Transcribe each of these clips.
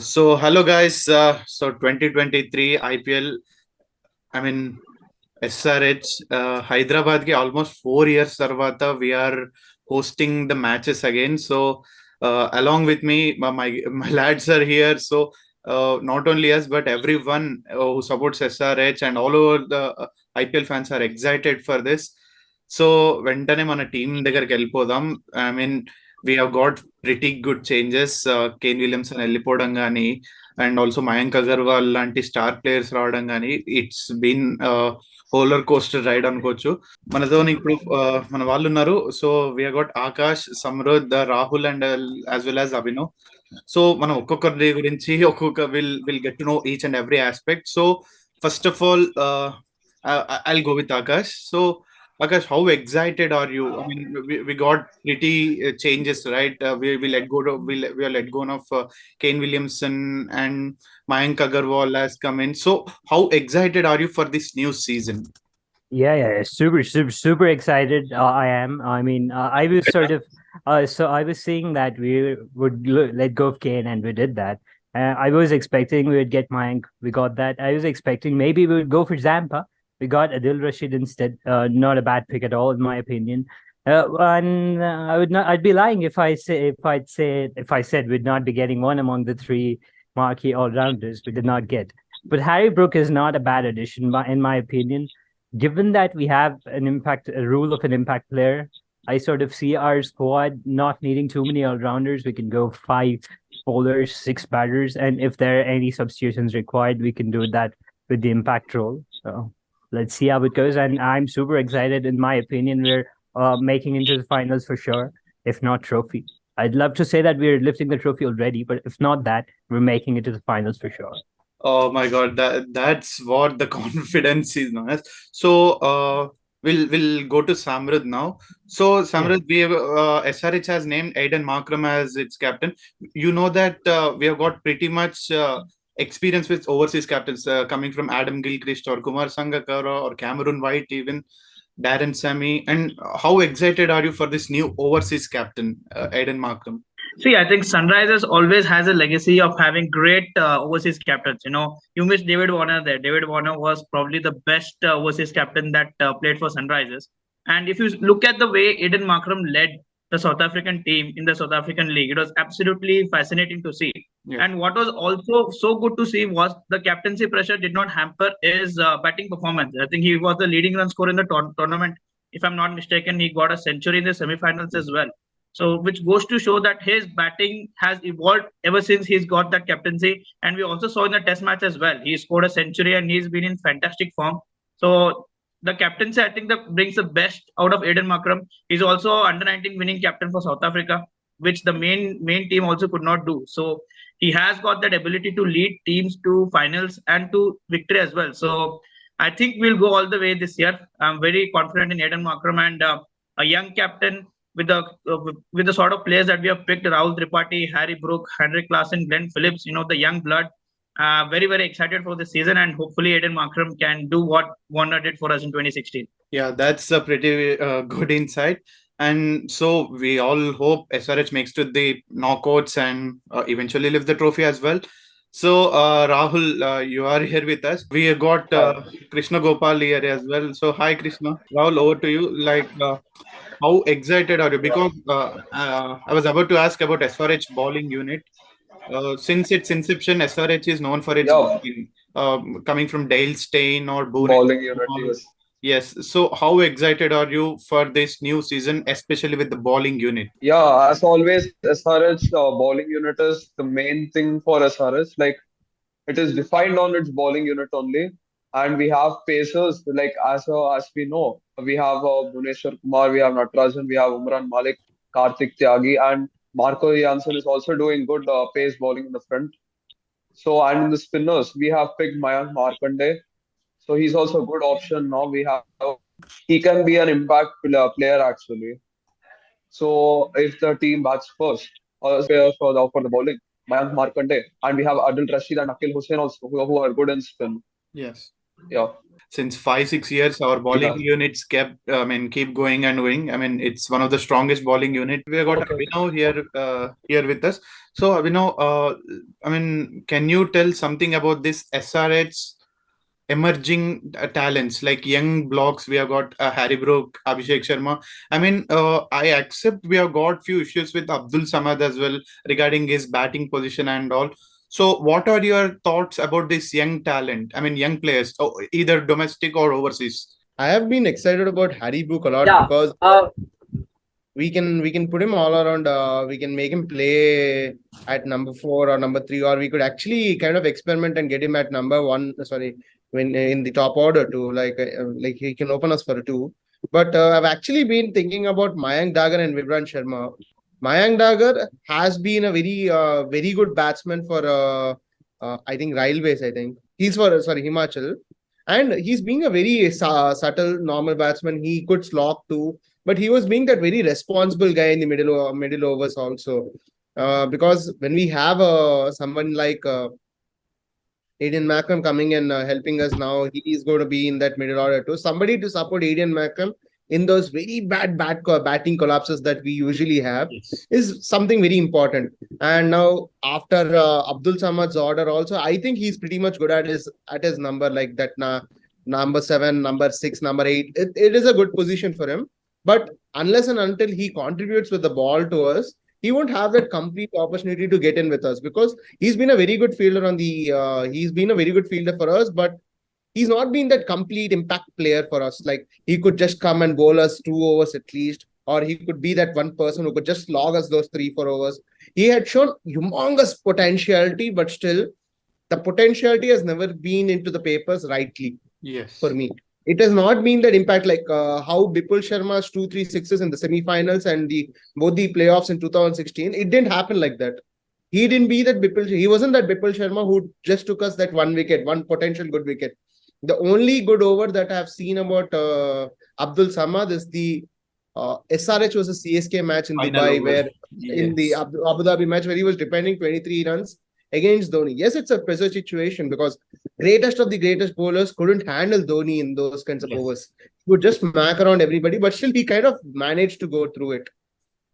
Hello guys. 2023 IPL. I mean SRH Hyderabad ki almost 4 years tarvata we are hosting the matches again. Along with me, my lads are here. Not only us but everyone who supports SRH and all over the IPL fans are excited for this. So వెంటనే మన team దగ్గరికి వెళ్ళిపోదాం. I mean we have got pretty good changes. Kane Williamson వెళ్ళిపోవడం కానీ and also Mayank Agarwal లాంటి star players రావడం కానీ it's been roller coaster ride అనుకోవచ్చు. మనతో ఇప్పుడు మన వాళ్ళు ఉన్నారు. So we got Akash, Samrudh, Rahul and as well as Abhinav. So మనం ఒక్కొక్కరి గురించి will get to know each and every aspect. So first of all I'll go with Akash. So Akash, how excited are you? I mean, we got pretty changes, right? We let go of we are let go of Kane Williamson and Mayank Agarwal has come in. So how excited are you for this new season? Yeah, super excited. I am. I mean, I was sort of. So I was saying that we would let go of Kane, and we did that. I was expecting we would get Mayank. We got that. I was expecting maybe we would go for Zampa. We got Adil Rashid instead. Not a bad pick at all, in my opinion. And I would not. I'd be lying if I said we'd not be getting one among the three marquee all rounders. We did not get. But Harry Brook is not a bad addition, in my opinion. Given that we have a rule of an impact player, I sort of see our squad not needing too many all-rounders. We can go 5 bowlers, 6 batters, and if there are any substitutions required, we can do that with the impact role. So let's see how it goes. And I'm super excited. In my opinion, we're making into the finals for sure, if not trophy. I'd love to say that we're lifting the trophy already, but if not that, we're making it to the finals for sure. Oh my God, that's what the confidence is known as. So we'll go to Samrud now. So Samrud, we have SRH has named Aiden Markram as its captain. You know that we have got pretty much experience with overseas captains coming from Adam Gilchrist or Kumar Sangakkara or Cameron White, even Darren Sammy. And how excited are you for this new overseas captain, Aiden Markram? See, I think Sunrisers always has a legacy of having great overseas captains. You missed David Warner there. David Warner was probably the best overseas captain that played for Sunrisers. And if you look at the way Aiden Markram led the South African team in the South African League, it was absolutely fascinating to see. Yeah. And what was also so good to see was the captaincy pressure did not hamper his batting performance. I think he was the leading run scorer in the tournament. If I'm not mistaken, he got a century in the semi-finals as well. So, which goes to show that his batting has evolved ever since he's got that captaincy. And we also saw in the test match as well. He scored a century and he's been in fantastic form. So, the captaincy, I think, that brings the best out of Aiden Markram. He's also under-19 winning captain for South Africa, which the main team also could not do. So, he has got that ability to lead teams to finals and to victory as well. So, I think we'll go all the way this year. I'm very confident in Aiden Markram and a young captain. With the sort of players that we have picked, Rahul Tripathi, Harry Brook, Henrik Larsson, Glenn Phillips, the young blood, very, very excited for this season. And hopefully Aiden Markram can do what Warner did for us in 2016. Yeah, that's a pretty good insight. And so we all hope SRH makes to the knockouts and eventually lift the trophy as well. So Rahul, you are here with us. We have got Krishna Gopal here as well. So hi Krishna. Rahul, over to you. How excited are you? Because I was about to ask about SRH bowling unit. Since its inception, SRH is known for its bowling, coming from Dale Steyn or Boone. Bowling unit, yes. Yes. So how excited are you for this new season, especially with the bowling unit? Yeah, as always, SRH bowling unit is the main thing for SRH. Like, it is defined on its bowling unit only. And we have pacers, like as we know, we have Bhuvneshwar Kumar, we have Natarajan, we have Umran Malik, Karthik Tyagi, and Marco Jansen is also doing good pace bowling in the front. So, and in the spinners, we have picked Mayank Markande. So, he's also a good option now. He can be an impact player actually. So, if the team bats first, or for the bowling, Mayank Markande, and we have Adil Rashid and Akil Hussain also, who are good in spin. Yes. Yeah. Since 5 6 years, our bowling has. units keep going and going. I mean, it's one of the strongest bowling unit. We have got Okay. Abhinav here with us. So Abhinav, I mean, can you tell something about this SRH emerging talents like young blocks? We have got Harry Brook, Abhishek Sharma. I mean, I accept we have got few issues with Abdul Samad as well regarding his batting position and all. So, what are your thoughts about this young talent? I mean, young players, either domestic or overseas. I have been excited about Harry Brook a lot Yeah. because we can put him all around. We can make him play at number 4 or number 3, or we could actually kind of experiment and get him at number 1. Sorry, when in the top order too. Like he can open us for a 2. But I've actually been thinking about Mayank Dagar and Vibran Sharma. Mayank Dagar has been a very good batsman for I think Railways. I think he's for sorry Himachal, and he's being a very subtle normal batsman. He could slog too, but he was being that very responsible guy in the middle overs also. Because when we have someone like Aiden Mackham coming and helping us now, he is going to be in that middle order too. Somebody to support Aiden Mackham in those very bad batting collapses that we usually have is something very important. And now after Abdul Samad's order also, I think he's pretty much good at his number, like that number 7, number 6, number 8. It is a good position for him. But unless and until he contributes with the ball to us, he won't have that complete opportunity to get in with us, because he's been a very good fielder he's been a very good fielder for us, but he's not been that complete impact player for us. Like, he could just come and bowl us 2 overs at least, or he could be that one person who could just log us those 3 4 overs. He had shown humongous potentiality, but still the potentiality has never been into the papers rightly. Yes. For me, it has not been that impact, like how Bipul Sharma's 2 3 6s in the semi-finals and both the playoffs in 2016. It didn't happen like that. He didn't be that Bipul. He wasn't that Bipul Sharma who just took us that 1 wicket, one potential good wicket. The only good over that I have seen about Abdul Samad is the SRH was a CSK match in Final Dubai, over. where in the Yes. Abu Dhabi match, where he was defending 23 runs against Dhoni. Yes, it's a pressure situation because greatest of the greatest bowlers couldn't handle Dhoni in those kinds of Yes. overs. He would just smack around everybody, but still he kind of managed to go through it.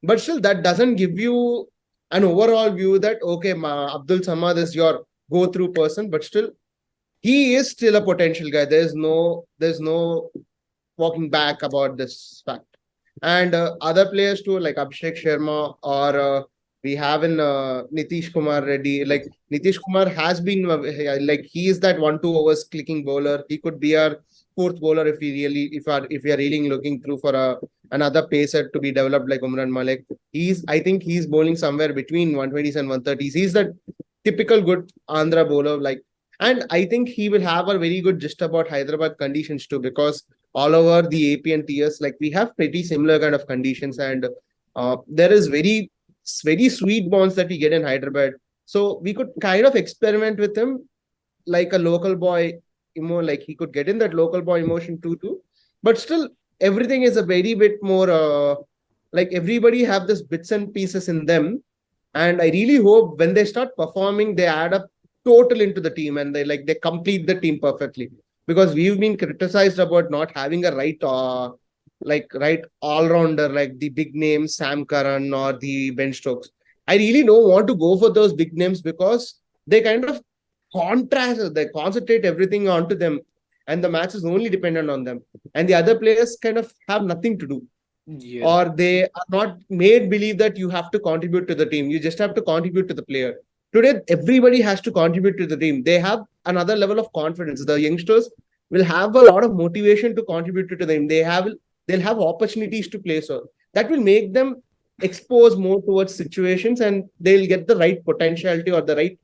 But still, that doesn't give you an overall view that okay, Abdul Samad is your go-through person, but still he is still a potential guy. There's no walking back about this fact. And other players too, like Abhishek Sharma, or we have in Nitish Kumar Reddy. Like, Nitish Kumar has been like, he is that 1 2 overs clicking bowler. He could be our 4th bowler if we are really looking through for another pacer to be developed like Umran Malik. I think he's bowling somewhere between 120s and 130s. He's that typical good Andhra bowler, like. And I think he will have a very good gist about Hyderabad conditions too, because all over the AP and TS, like, we have pretty similar kind of conditions, and there is very sweet bonds that we get in Hyderabad. So we could kind of experiment with him like a local boy like he could get in that local boy emotion too. But still, everything is a very bit more like, everybody have this bits and pieces in them, and I really hope when they start performing, they add up total into the team, and they complete the team perfectly. Because we've been criticized about not having a right all-rounder, like the big names Sam Curran or the Ben Stokes. I really don't want to go for those big names because they kind of they concentrate everything onto them, and the match is only dependent on them, and the other players kind of have nothing to do. Yeah. Or they are not made believe that you have to contribute to the team. You just have to contribute to the player. Today, everybody has to contribute to the team. They have another level of confidence. The youngsters will have a lot of motivation to contribute to the team. They'll have opportunities to play. So that will make them expose more towards situations, and they'll get the right potentiality or the right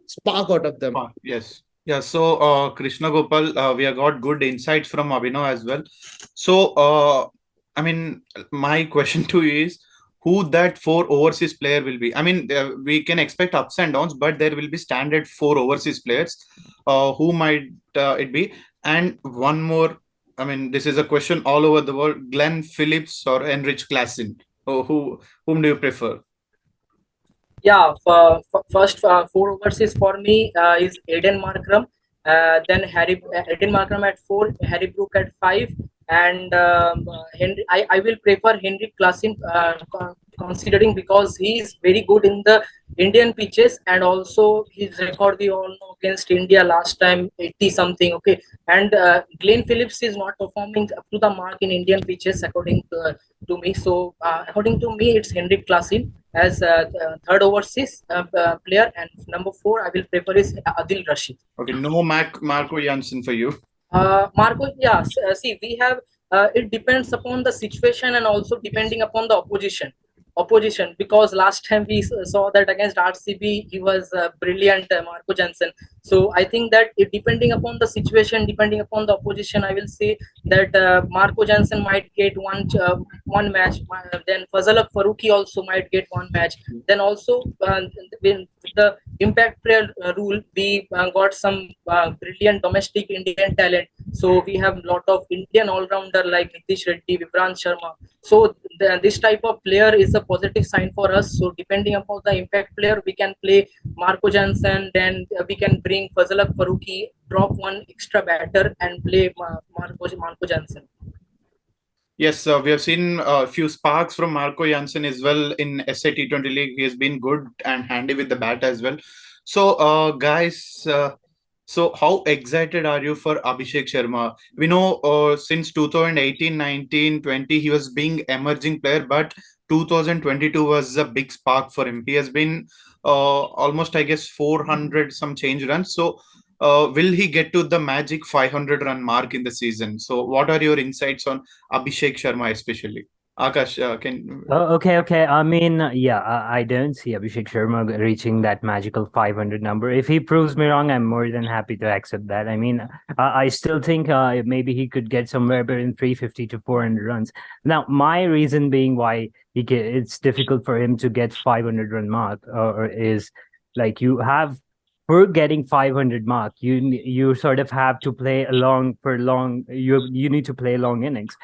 spark out of them. Yes. Yeah. So, Krishna Gopal, we have got good insights from Abhinav as well. So, I mean, my question to you is, who that 4 overseas player will be? I mean, we can expect ups and downs, but there will be standard 4 overseas players. Who might it be? And one more. I mean, this is a question all over the world. Glenn Phillips or Enrich Klassen? Whom do you prefer? Yeah, first 4 overseas for me is Aiden Markram, Then Eden Markram at 4, Harry Brook at 5, and Henry. I will prefer Henrik Klassen, considering because he is very good in the Indian pitches, and also his record we all know against India last time 80 something. Okay, and Glenn Phillips is not performing up to the mark in Indian pitches according to me. So according to me, it's Henrik Klassen as third overseas player, and number 4 I will prefer is Adil Rashid. Okay, no Marco Janssen for you. Marco, yeah, see, we have it depends upon the situation and also depending upon the opposition, because last time we saw that against RCB he was brilliant, Marco Jansen. So I think that it depending upon the situation, depending upon the opposition, I will say that Marco Jansen might get one match, then Fazalak Faruqi also might get one match. Then also with the impact player rule, we got some brilliant domestic Indian talent. So we have a lot of Indian all-rounder like Nitish Reddy, Vibrant Sharma. So this type of player is a positive sign for us. So depending upon the impact player, we can play Marco Jansen, then we can bring Fazalak Faruqi, drop one extra batter and play Marco Jansen. Yes, we have seen a few sparks from Marco Janssen as well in SA T20 League. He has been good and handy with the bat as well. So, guys, so how excited are you for Abhishek Sharma? We know since 2018, 19, 20, he was being emerging player, but 2022 was a big spark for him. He has been almost, I guess, 400 some change runs. So, will he get to the magic 500 run mark in the season? So, what are your insights on Abhishek Sharma, especially? Akash, can Okay. I mean, yeah, I don't see Abhishek Sharma reaching that magical 500 number. If he proves me wrong, I'm more than happy to accept that. I mean, I still think maybe he could get somewhere between 350 to 400 runs. Now, my reason being why it's difficult for him to get 500 run mark is like you have. For getting 500 mark, you sort of have to play along for long. You need to play long innings.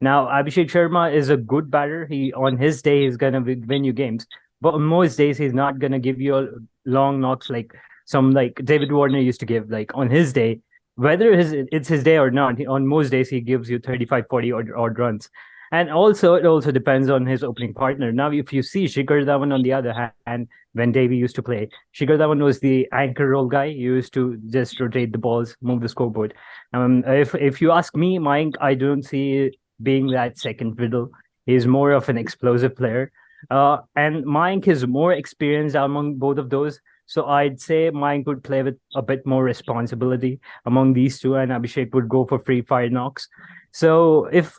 Now, Abhishek Sharma is a good batter. He on his day he's gonna win you games, but on most days he's not gonna give you a long knocks like some like David Warner used to give. Like on his day, whether it's his day or not, on most days he gives you 35, 40 odd runs. And also, it also depends on his opening partner. Now, if you see Shikhar Dhawan on the other hand, when Davey used to play, Shikhar Dhawan was the anchor role guy. He used to just rotate the balls, move the scoreboard. If you ask me, Mike, I don't see being that second fiddle. He's more of an explosive player. And Mike is more experienced among both of those. So I'd say Mike would play with a bit more responsibility among these two, and Abhishek would go for free fire knocks. So if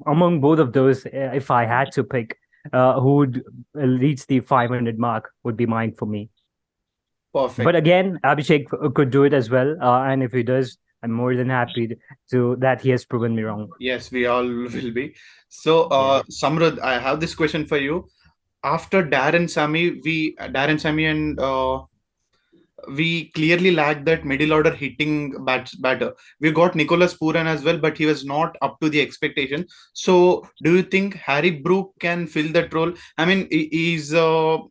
among both of those, if I had to pick, who would reach the 500 mark, would be Mike for me. perfect. But again, Abhishek could do it as well, and if he does, I'm more than happy to that he has proven me wrong. Yes, we all will be. So, Samrud, I have this question for you. After Darren Sammy and we clearly lacked that middle order hitting batter. We got Nicholas Pooran as well, but he was not up to the expectation. So, do you think Harry Brook can fill that role? I mean, he's top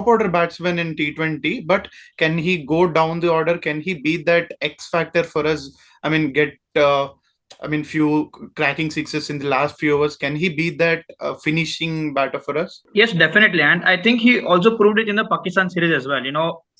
order batsman in T20, but can he go down the order? Can he be that X factor for us? I mean, get few cracking sixes in the last few overs. Can he be that finishing batter for us? Yes, definitely. And I think he also proved it in the Pakistan series as well.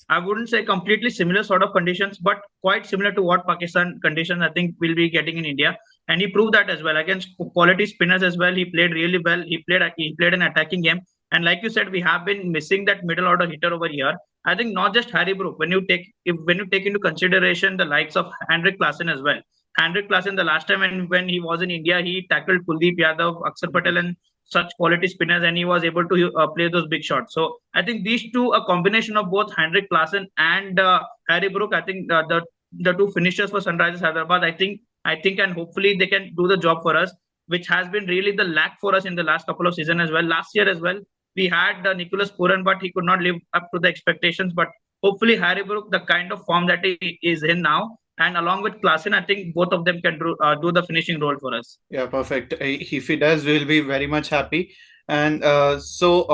I wouldn't say completely similar sort of conditions, but quite similar to what Pakistan conditions I think we'll be getting in India. And he proved that as well against quality spinners as well. He played really well. He played an attacking game. And like you said, we have been missing that middle order hitter over here. I think not just Harry Brook. When you take into consideration the likes of Henrik Klassen as well. Henrik Klassen, the last time when he was in India, he tackled Kuldeep Yadav, Akshar Patel, and such quality spinners, and he was able to play those big shots. So I think these two, a combination of both Henrik Klassen and Harry Brook, I think the two finishers for Sunrisers Hyderabad, I think, and hopefully they can do the job for us, which has been really the lack for us in the last couple of seasons as well. Last year as well, we had Nicholas Pooran, but he could not live up to the expectations. But hopefully Harry Brook, the kind of form that he is in now, and along with Klassen, I think both of them can do the finishing role for us. Yeah, perfect. If he does, we'll be very much happy. And Abhinav,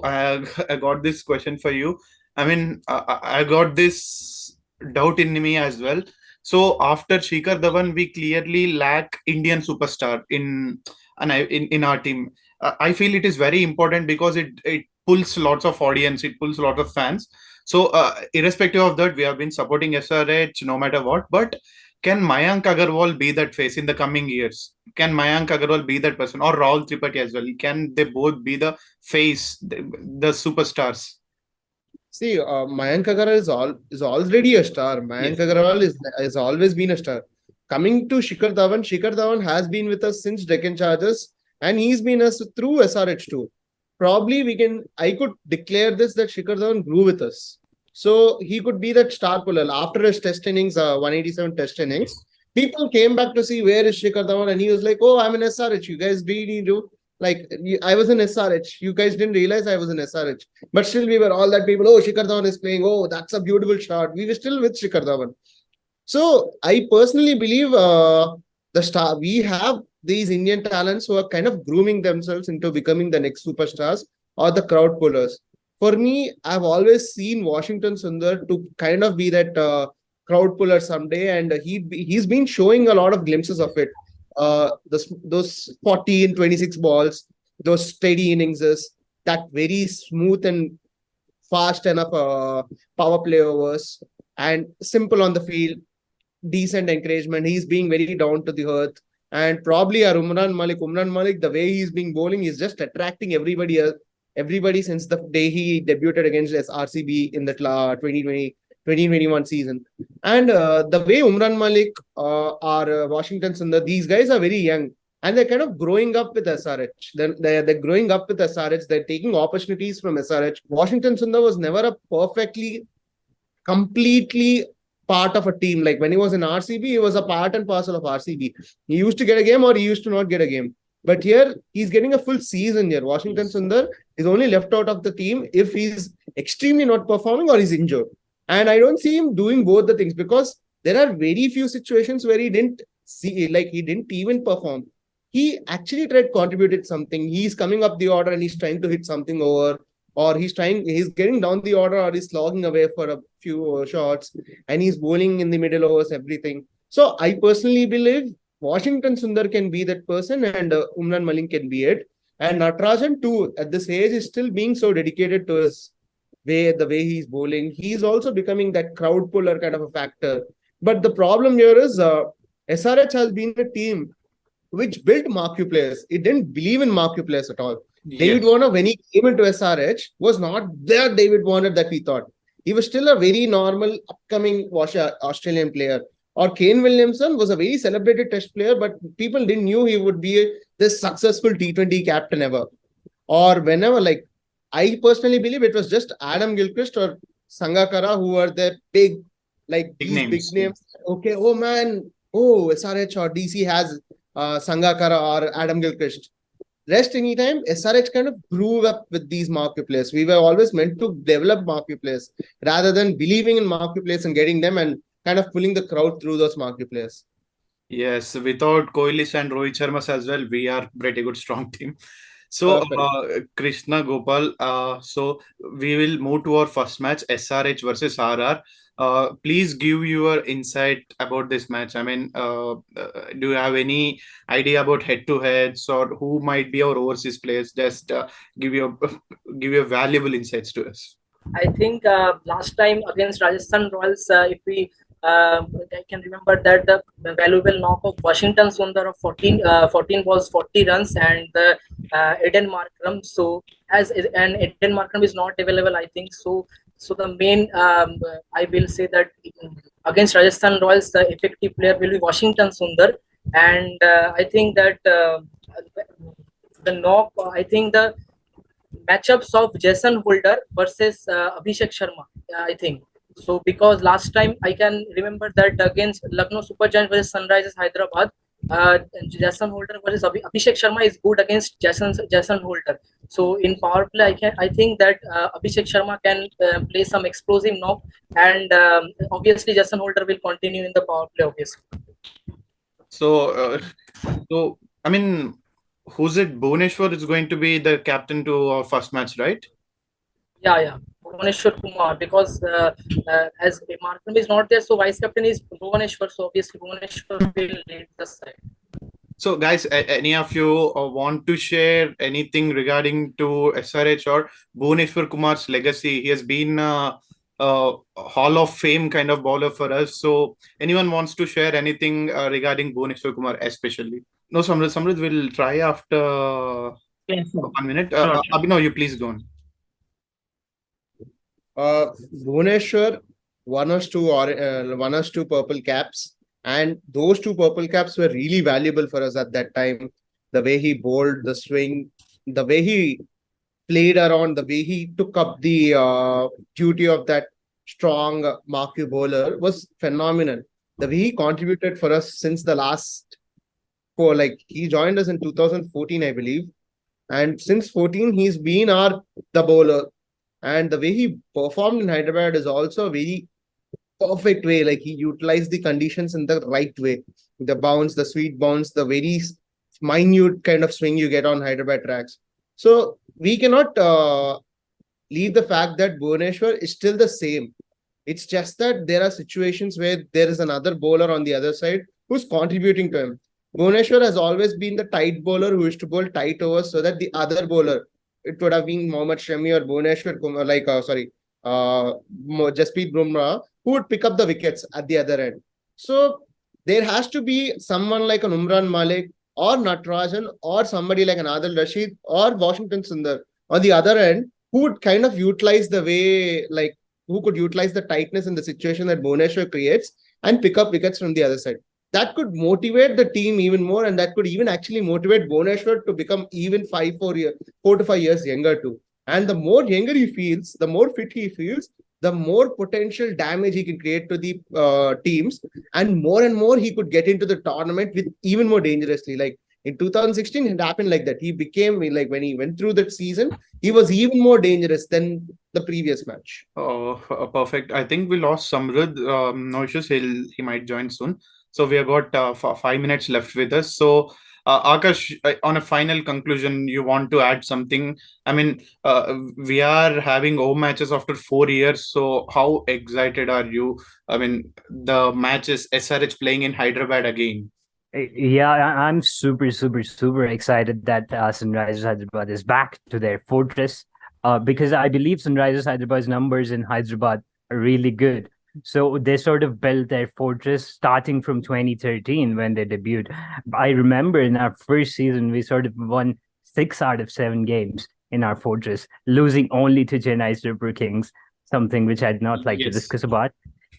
I got this question for you. I mean, I got this doubt in me as well. So after Shikhar Dhawan, we clearly lack Indian superstar in our team. I feel it is very important because it pulls lots of audience, it pulls a lot of fans. So irrespective of that, we have been supporting SRH no matter what. But can Mayank Agarwal be that face in the coming years? Can Mayank Agarwal be that person, or Rahul Tripathi as well? Can they both be the face, the superstars? See, Mayank Agarwal is already a star. Mayank Yes. Agarwal is always been a star. Coming to Shikhar Dhawan has been with us since Deccan Chargers, and he's been us through SRH too. Probably I could declare this that Shikhar Dhawan grew with us. So he could be that star puller. After his test innings, 187 test innings, people came back to see where is Shikhar Dhawan, and he was like, "Oh, I'm in SRH. You guys really do." Like, I was in SRH. You guys didn't realize I was in SRH. But still, we were all that people. Oh, Shikhar Dhawan is playing. Oh, that's a beautiful shot. We were still with Shikhar Dhawan. So I personally believe the star we have these Indian talents who are kind of grooming themselves into becoming the next superstars or the crowd pullers. For me, I've always seen Washington Sundar to kind of be that crowd puller someday, and he's been showing a lot of glimpses of it. Those 40 and 26 balls, those steady innings, that very smooth and fast enough power play overs, and simple on the field, decent encouragement. He's being very down to the earth. And probably our Umran Malik, the way he's being bowling is just attracting everybody else, everybody since the day he debuted against RCB in the 2021 season. And the way Umran Malik or Washington Sundar, these guys are very young and they're kind of growing up with SRH. They're growing up with SRH. They're taking opportunities from SRH. Washington Sundar was never a completely part of a team. Like when he was in RCB, he was a part and parcel of RCB. He used to get a game or he used to not get a game. But here, he's getting a full season here. Washington Sundar is only left out of the team if he's extremely not performing or he's injured. And I don't see him doing both the things because there are very few situations where he didn't even perform. He actually tried contributed something. He's coming up the order and he's trying to hit something over, or he's getting down the order, or he's slogging away for a few shots, and he's bowling in the middle overs, everything. So I personally believe Washington Sundar can be that person, and Umran Malik can be it. And Natarajan too, at this age, is still being so dedicated to his the way he's bowling. He's also becoming that crowd puller kind of a factor. But the problem here is SRH has been a team which built marquee players. It didn't believe in marquee players at all. David Warner, when he came into SRH, was not the David Warner that we thought. He was still a very normal, upcoming Australian player. Or Kane Williamson was a very celebrated test player, but people didn't knew he would be this successful T20 captain ever. Or whenever, like, I personally believe it was just Adam Gilchrist or Sangakkara who were the big names. Okay, oh man, SRH or DC has Sangakkara or Adam Gilchrist. Rest anytime, SRH kind of grew up with these marquee players. We were always meant to develop marquee players rather than believing in marquee players and getting them and kind of pulling the crowd through those marquee players. Yes, without Kohli and Rohit Sharma as well, we are pretty good strong team. So, Krishna Gopal, so we will move to our first match, SRH versus RR. Please give your insight about this match. I mean, do you have any idea about head-to-heads or who might be our overseas players? Just give your valuable insights to us. I think last time against Rajasthan Royals, if we I can remember that the valuable knock of Washington Sundar of 14 balls, 40 runs, and Eden Markram. So Eden Markram is not available, I think. So the main I will say that against Rajasthan Royals, the effective player will be Washington Sundar, and I think that the knock. I think the matchups of Jason Holder versus Abhishek Sharma. I think. So because last time I can remember that against Lucknow Super Giants versus Sunrisers Hyderabad, Jason Holder versus Abhishek Sharma is good against Jason Holder. So in power play, I think that Abhishek Sharma can play some explosive knock, and obviously Jason Holder will continue in the power play. Obviously. So I mean, who's it? Bhuvneshwar is going to be the captain to our first match, right? Yeah. Bhuvaneshwar Kumar, because as Markram is not there, so vice captain is Bhuvaneshwar. So obviously Bhuvaneshwar will lead the side. So, guys, any of you want to share anything regarding to SRH or Bhuvaneshwar Kumar's legacy? He has been a Hall of Fame kind of bowler for us. So, anyone wants to share anything regarding Bhuvaneshwar Kumar, especially? No, Samrit. Samrit will try after Yes, sir. 1 minute. Sure, sure. Abhinav, you please go on. Bhuvaneshwar won us two purple caps, and those two purple caps were really valuable for us at that time. The way he bowled, the swing, the way he played around, the way he took up the duty of that strong marquee bowler was phenomenal. The way he contributed for us since the last he joined us in 2014, I believe, and since 14 he's been the bowler. And the way he performed in Hyderabad is also a very perfect way. Like, he utilized the conditions in the right way. The bounce, the sweet bounce, the very minute kind of swing you get on Hyderabad tracks. So we cannot leave the fact that Bhuvaneshwar is still the same. It's just that there are situations where there is another bowler on the other side who's contributing to him. Bhuvaneshwar has always been the tight bowler who used to bowl tight overs so that the other bowler, it would have been Mohammad Shami or Bhuvaneshwar Kumar, Jasprit Bumrah, who would pick up the wickets at the other end. So there has to be someone like an Umran Malik or Natarajan or somebody like an Adil Rashid or Washington Sundar on the other end who would kind of utilize the way, who could utilize the tightness in the situation that Bhuvaneshwar creates and pick up wickets from the other side. That could motivate the team even more, and that could even actually motivate Bhuvaneshwar to become even 4 to 5 years younger too. And the more younger he feels, the more fit he feels, the more potential damage he can create to the teams, and more he could get into the tournament with even more dangerously. Like in 2016, it happened like that. He became, like, when he went through that season, he was even more dangerous than the previous match. Oh, perfect. I think we lost Samrid. No issues. He might join soon. So we have got 5 minutes left with us. So, Akash, on a final conclusion, you want to add something? I mean, we are having home matches after 4 years. So how excited are you? I mean, the match is SRH playing in Hyderabad again. Yeah, I'm super excited that Sunrisers Hyderabad is back to their fortress. Because I believe Sunrisers Hyderabad's numbers in Hyderabad are really good. So they sort of built their fortress starting from 2013 when they debuted. I remember in our first season, we sort of won 6 out of 7 games in our fortress, losing only to Chennai Super Kings, something which I'd not like to Yes. discuss about.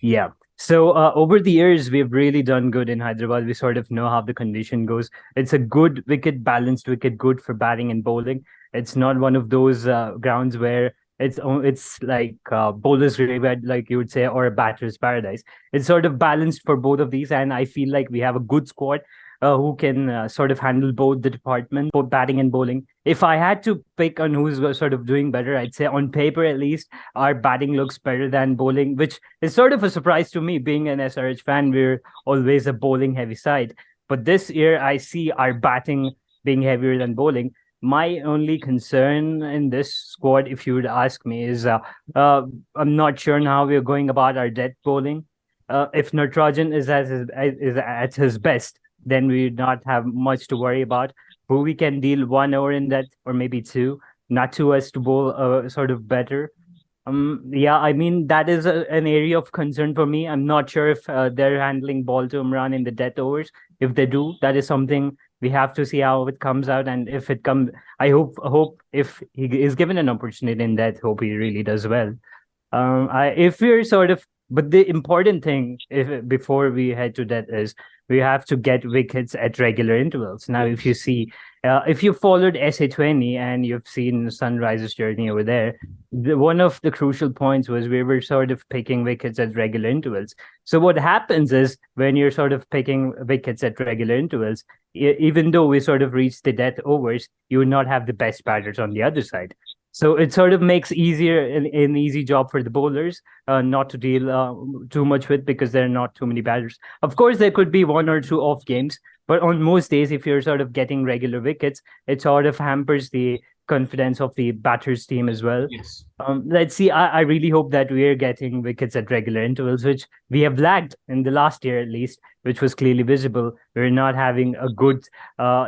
Yeah. So over the years, we've really done good in Hyderabad. We sort of know how the condition goes. It's a good wicket, balanced wicket, good for batting and bowling. It's not one of those grounds where it's like bowler's graveyard, like you would say, or a batter's paradise. It's sort of balanced for both of these, and I feel like we have a good squad who can sort of handle both the department, both batting and bowling. If I had to pick on who's sort of doing better, I'd say on paper at least, our batting looks better than bowling, which is sort of a surprise to me. Being an SRH fan, we're always a bowling heavy side. But this year, I see our batting being heavier than bowling. My only concern in this squad, if you would ask me, is I'm not sure how we're going about our death bowling. If Natarajan is at his best, then we would not have much to worry about. Who we can deal 1 over in that, or maybe 2, not to us to bowl sort of better. Yeah, I mean, that is an area of concern for me. I'm not sure if they're handling ball to Imran in the death overs. If they do, that is something we have to see how it comes out. And if it comes, I hope if he is given an opportunity in that, hope he really does well. If we're sort of, but the important thing, if before we head to that, is we have to get wickets at regular intervals. Now, if you see, if you followed SA20 and you've seen Sunrisers' journey over there, one of the crucial points was we were sort of picking wickets at regular intervals. So what happens is when you're sort of picking wickets at regular intervals, even though we sort of reach the death overs, you would not have the best batters on the other side. So it sort of makes an easy job for the bowlers not to deal too much with, because there are not too many batters. Of course, there could be 1 or 2 off games, but on most days, if you're sort of getting regular wickets, it sort of hampers the confidence of the batters team as well. Yes. Let's see. I really hope that we are getting wickets at regular intervals, which we have lacked in the last year at least, which was clearly visible. We're not having a good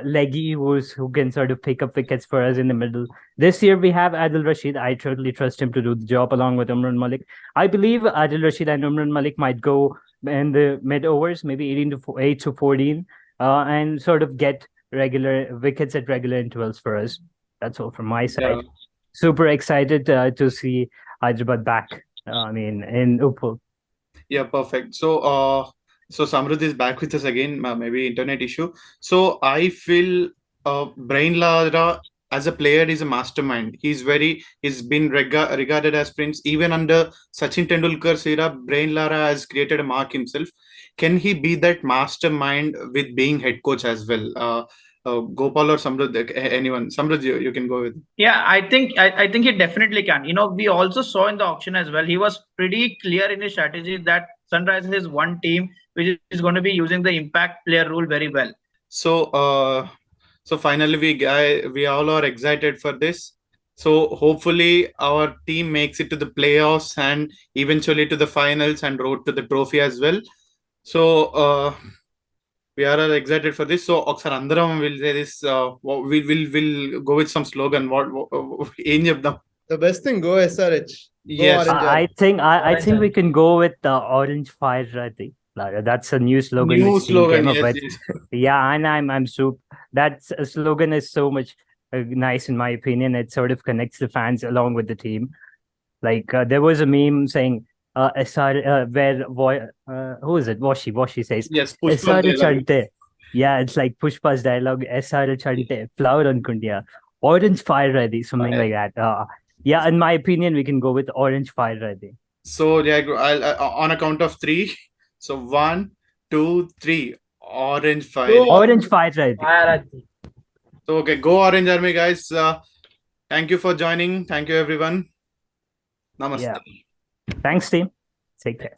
leggy who can sort of pick up wickets for us in the middle. This year we have Adil Rashid. I totally trust him to do the job along with Umran Malik. I believe Adil Rashid and Umran Malik might go in the mid overs, maybe 8 to 14, and sort of get regular wickets at regular intervals for us. That's all from my side. Yeah. Super excited to see Hyderabad back. In Uppal. Yeah, perfect. So Samruddh is back with us again. Maybe internet issue. So I feel Brain Lara as a player is a mastermind. He's been regarded as Prince. Even under Sachin Tendulkar's era, Brain Lara has created a mark himself. Can he be that mastermind with being head coach as well? Gopal or Samruddh, anyone? Samruddh, you can go with. Yeah, I think he definitely can. We also saw in the auction as well. He was pretty clear in his strategy that Sunrisers is one team which is going to be using the impact player rule very well. So finally we all are excited for this. So hopefully our team makes it to the playoffs and eventually to the finals and road to the trophy as well. So we are all excited for this. So Oksar Andaram will say this. We'll go with some slogan. What any of them? The best thing, go SRH. Go Yes. Orange I think we can go with the Orange Fire Radhi. That's a new slogan. New which team slogan. came up Yes, with. yes. Yeah, and I'm super. That slogan is so much nice in my opinion. It sort of connects the fans along with the team. Like there was a meme saying SR who is it? Washi says Yes. Pushpa's SR dialogue. Chante. Yeah, it's like Pushpa's dialogue. SR Chante, flower on Kundia, Orange Fire Ready, something like that. Yeah, in my opinion, we can go with Orange Fire Ready. So yeah, I'll on a count of 3. So 1, 2, 3. Orange fire. Go Orange Fire Ready. So okay, go Orange Army, guys. Thank you for joining. Thank you, everyone. Namaste. Yeah. Thanks, team. Take care.